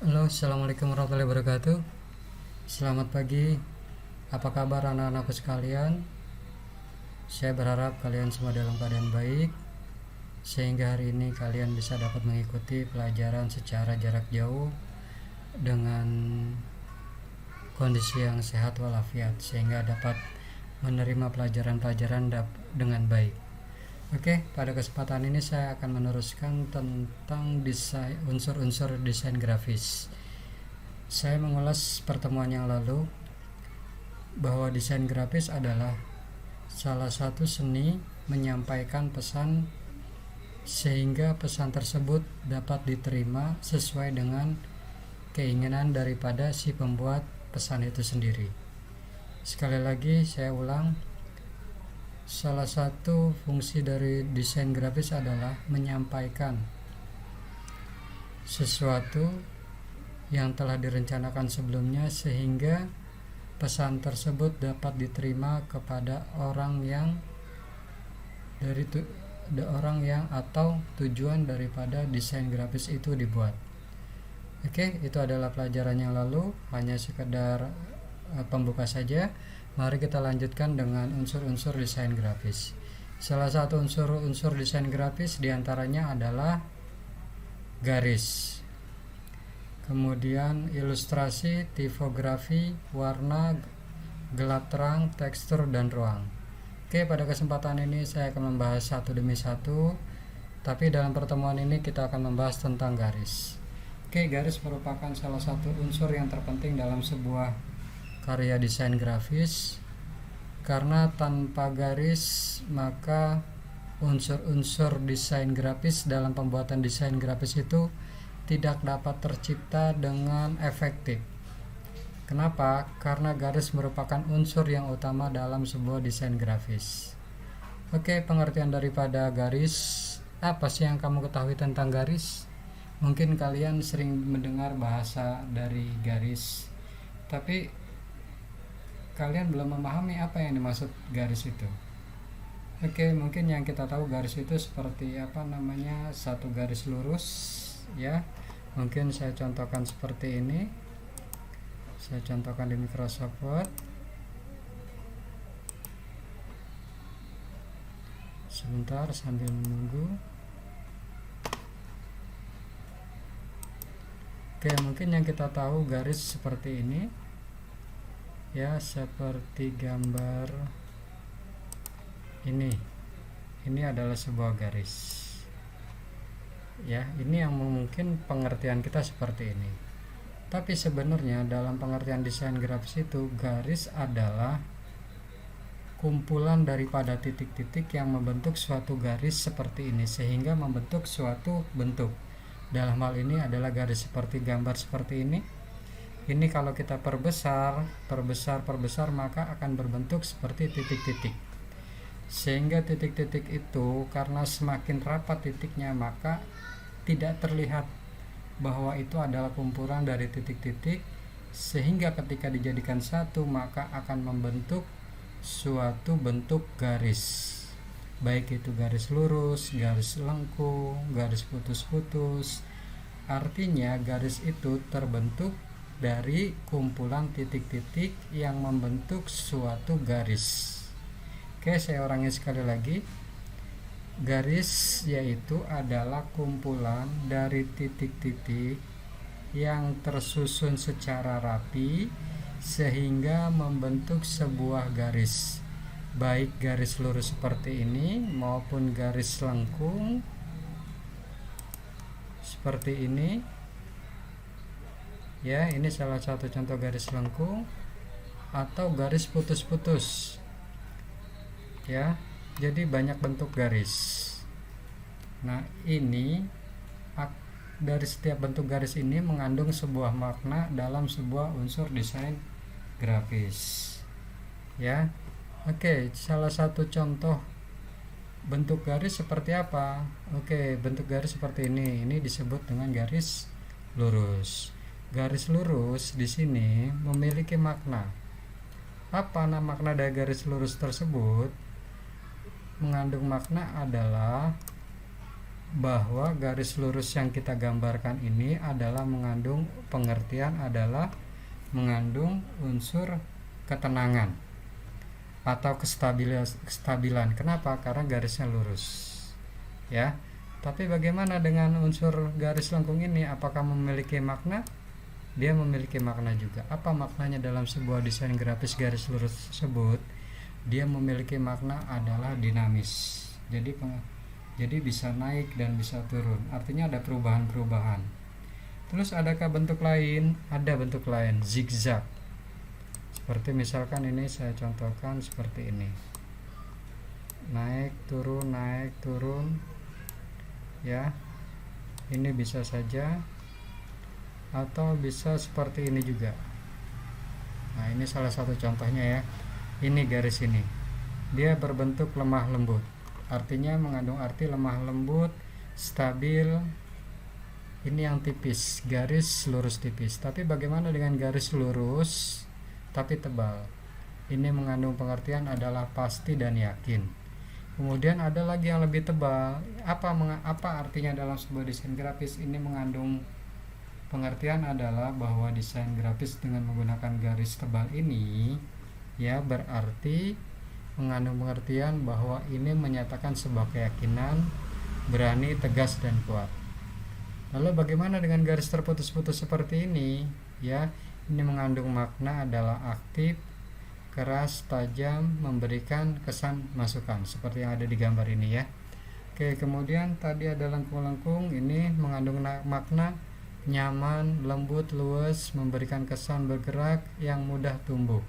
Halo, assalamualaikum warahmatullahi wabarakatuh. Selamat pagi. Apa kabar anak-anakku sekalian? Saya berharap kalian semua dalam keadaan baik, sehingga hari ini kalian bisa dapat mengikuti pelajaran secara jarak jauh dengan kondisi yang sehat walafiat, sehingga dapat menerima pelajaran-pelajaran dengan baik. Oke, pada kesempatan ini saya akan meneruskan tentang unsur-unsur desain grafis. Saya mengulas pertemuan yang lalu bahwa desain grafis adalah salah satu seni menyampaikan pesan sehingga pesan tersebut dapat diterima sesuai dengan keinginan daripada si pembuat pesan itu sendiri. Sekali lagi saya ulang, salah satu fungsi dari desain grafis adalah menyampaikan sesuatu yang telah direncanakan sebelumnya sehingga pesan tersebut dapat diterima kepada orang yang atau tujuan daripada desain grafis itu dibuat. Oke, itu adalah pelajaran yang lalu, hanya sekedar pembuka saja. Mari kita lanjutkan dengan unsur-unsur desain grafis. Salah satu unsur desain grafis diantaranya adalah garis, kemudian ilustrasi, tipografi, warna, gelap terang, tekstur, dan ruang. Oke, pada kesempatan ini saya akan membahas satu demi satu, tapi dalam pertemuan ini kita akan membahas tentang garis. Oke, garis merupakan salah satu unsur yang terpenting dalam sebuah karya desain grafis, karena tanpa garis maka unsur-unsur desain grafis dalam pembuatan desain grafis itu tidak dapat tercipta dengan efektif. Kenapa? Karena garis merupakan unsur yang utama dalam sebuah desain grafis. Oke, pengertian daripada garis. Apa sih yang kamu ketahui tentang garis? Mungkin kalian sering mendengar bahasa dari garis, tapi kalian belum memahami apa yang dimaksud garis itu. Oke, mungkin yang kita tahu garis itu seperti satu garis lurus, ya. Mungkin saya contohkan seperti ini. Saya contohkan di Microsoft Word. Sebentar sambil menunggu. Oke, mungkin yang kita tahu garis seperti ini, ya, seperti gambar ini. Ini adalah sebuah garis, ya. Ini yang mungkin pengertian kita seperti ini. Tapi sebenarnya dalam pengertian desain grafis itu, garis adalah kumpulan daripada titik-titik yang membentuk suatu garis seperti ini sehingga membentuk suatu bentuk. Dalam hal ini adalah garis seperti gambar seperti ini. Ini kalau kita perbesar maka akan berbentuk seperti titik-titik. Sehingga titik-titik itu karena semakin rapat titiknya maka tidak terlihat bahwa itu adalah kumpulan dari titik-titik, sehingga ketika dijadikan satu maka akan membentuk suatu bentuk garis, baik itu garis lurus, garis lengkung, garis putus-putus. Artinya garis itu terbentuk dari kumpulan titik-titik yang membentuk suatu garis. Oke, saya ulangi sekali lagi. Garis yaitu adalah kumpulan dari titik-titik yang tersusun secara rapi sehingga membentuk sebuah garis, baik garis lurus seperti ini maupun garis lengkung seperti ini. Ya, ini salah satu contoh garis lengkung atau garis putus-putus. Ya, jadi banyak bentuk garis. Nah, ini dari setiap bentuk garis ini mengandung sebuah makna dalam sebuah unsur desain grafis. Ya. Oke, salah satu contoh bentuk garis seperti apa? Oke, bentuk garis seperti ini. Ini disebut dengan garis lurus. Garis lurus di sini memiliki makna. Apa makna dari garis lurus tersebut? Mengandung makna adalah bahwa garis lurus yang kita gambarkan ini adalah mengandung pengertian adalah mengandung unsur ketenangan atau kestabilan. Kenapa? Karena garisnya lurus. Ya. Tapi bagaimana dengan unsur garis lengkung ini? Apakah memiliki makna? Dia memiliki makna juga. Apa maknanya dalam sebuah desain grafis garis lurus tersebut? Dia memiliki makna adalah dinamis. Jadi bisa naik dan bisa turun. Artinya ada perubahan-perubahan. Terus adakah bentuk lain? Ada bentuk lain, zigzag. Seperti misalkan ini saya contohkan seperti ini. Naik, turun. Ya. Ini bisa saja atau bisa seperti ini juga. Nah, ini salah satu contohnya ya. Ini garis ini. Dia berbentuk lemah lembut. Artinya mengandung arti lemah lembut, stabil. Ini yang tipis, garis lurus tipis. Tapi bagaimana dengan garis lurus tapi tebal? Ini mengandung pengertian adalah pasti dan yakin. Kemudian ada lagi yang lebih tebal. Apa artinya dalam sebuah desain grafis? Ini mengandung pengertian adalah bahwa desain grafis dengan menggunakan garis tebal ini ya berarti mengandung pengertian bahwa ini menyatakan sebuah keyakinan, berani, tegas dan kuat. Lalu bagaimana dengan garis terputus-putus seperti ini? Ya, ini mengandung makna adalah aktif, keras, tajam, memberikan kesan masukan seperti yang ada di gambar ini ya. Oke, kemudian tadi ada lengkung-lengkung, ini mengandung makna nyaman, lembut, luas, memberikan kesan bergerak yang mudah tumbuh.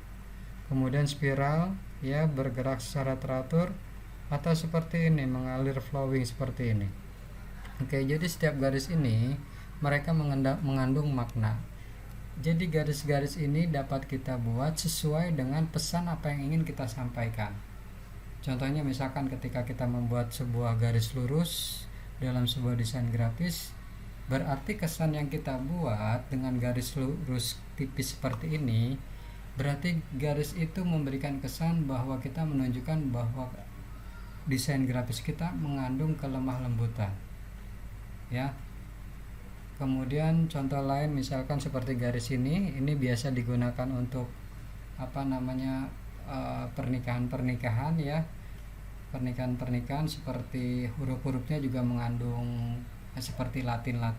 Kemudian spiral ya, bergerak secara teratur, atau seperti ini, mengalir flowing seperti ini. Oke, jadi setiap garis ini mereka mengandung makna. Jadi garis-garis ini dapat kita buat sesuai dengan pesan apa yang ingin kita sampaikan. Contohnya misalkan ketika kita membuat sebuah garis lurus dalam sebuah desain grafis, berarti kesan yang kita buat dengan garis lurus tipis seperti ini, berarti garis itu memberikan kesan bahwa kita menunjukkan bahwa desain grafis kita mengandung kelemah lembutan. Ya. Kemudian contoh lain misalkan seperti garis ini biasa digunakan untuk pernikahan ya. Pernikahan seperti huruf-hurufnya juga mengandung seperti Latin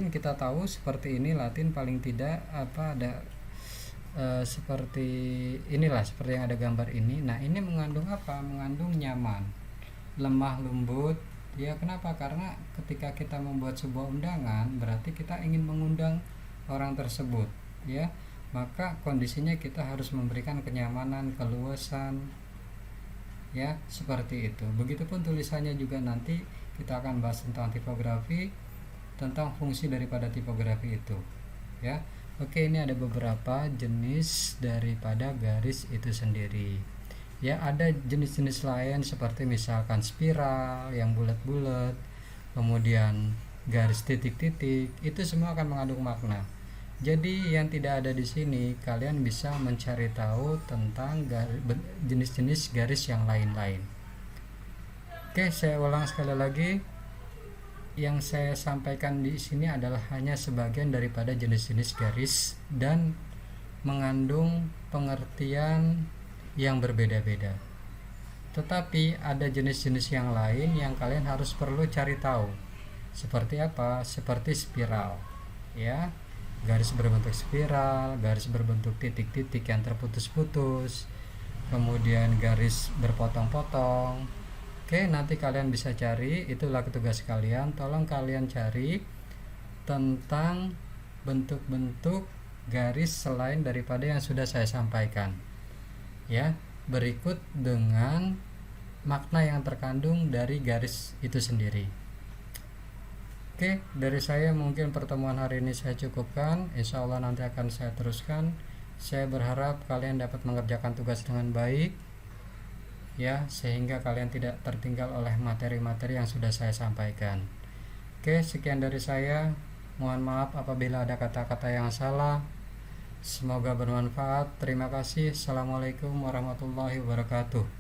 kita tahu seperti ini, Latin paling tidak ada seperti inilah, seperti yang ada gambar ini. Nah, ini mengandung apa? Mengandung nyaman, lemah lembut. Ya, kenapa? Karena ketika kita membuat sebuah undangan, berarti kita ingin mengundang orang tersebut, ya. Maka kondisinya kita harus memberikan kenyamanan, keluasan, ya, seperti itu. Begitupun tulisannya juga nanti kita akan bahas tentang tipografi, tentang fungsi daripada tipografi itu, ya. Oke, ini ada beberapa jenis daripada garis itu sendiri. Ya, ada jenis-jenis lain seperti misalkan spiral yang bulat-bulat, kemudian garis titik-titik, itu semua akan mengandung makna. Jadi yang tidak ada di sini, kalian bisa mencari tahu tentang jenis-jenis garis yang lain-lain. Oke, saya ulang sekali lagi. Yang saya sampaikan di sini adalah hanya sebagian daripada jenis-jenis garis dan mengandung pengertian yang berbeda-beda. Tetapi ada jenis-jenis yang lain yang kalian harus perlu cari tahu. Seperti apa? Seperti spiral. Ya, garis berbentuk spiral, garis berbentuk titik-titik yang terputus-putus, kemudian garis berpotong-potong. Oke, nanti kalian bisa cari, itulah tugas kalian. Tolong kalian cari tentang bentuk-bentuk garis selain daripada yang sudah saya sampaikan. Ya, berikut dengan makna yang terkandung dari garis itu sendiri. Oke, dari saya mungkin pertemuan hari ini saya cukupkan. Insya Allah nanti akan saya teruskan. Saya berharap kalian dapat mengerjakan tugas dengan baik, ya, sehingga kalian tidak tertinggal oleh materi-materi yang sudah saya sampaikan. Oke, sekian dari saya. Mohon maaf apabila ada kata-kata yang salah. Semoga bermanfaat. Terima kasih. Assalamualaikum warahmatullahi wabarakatuh.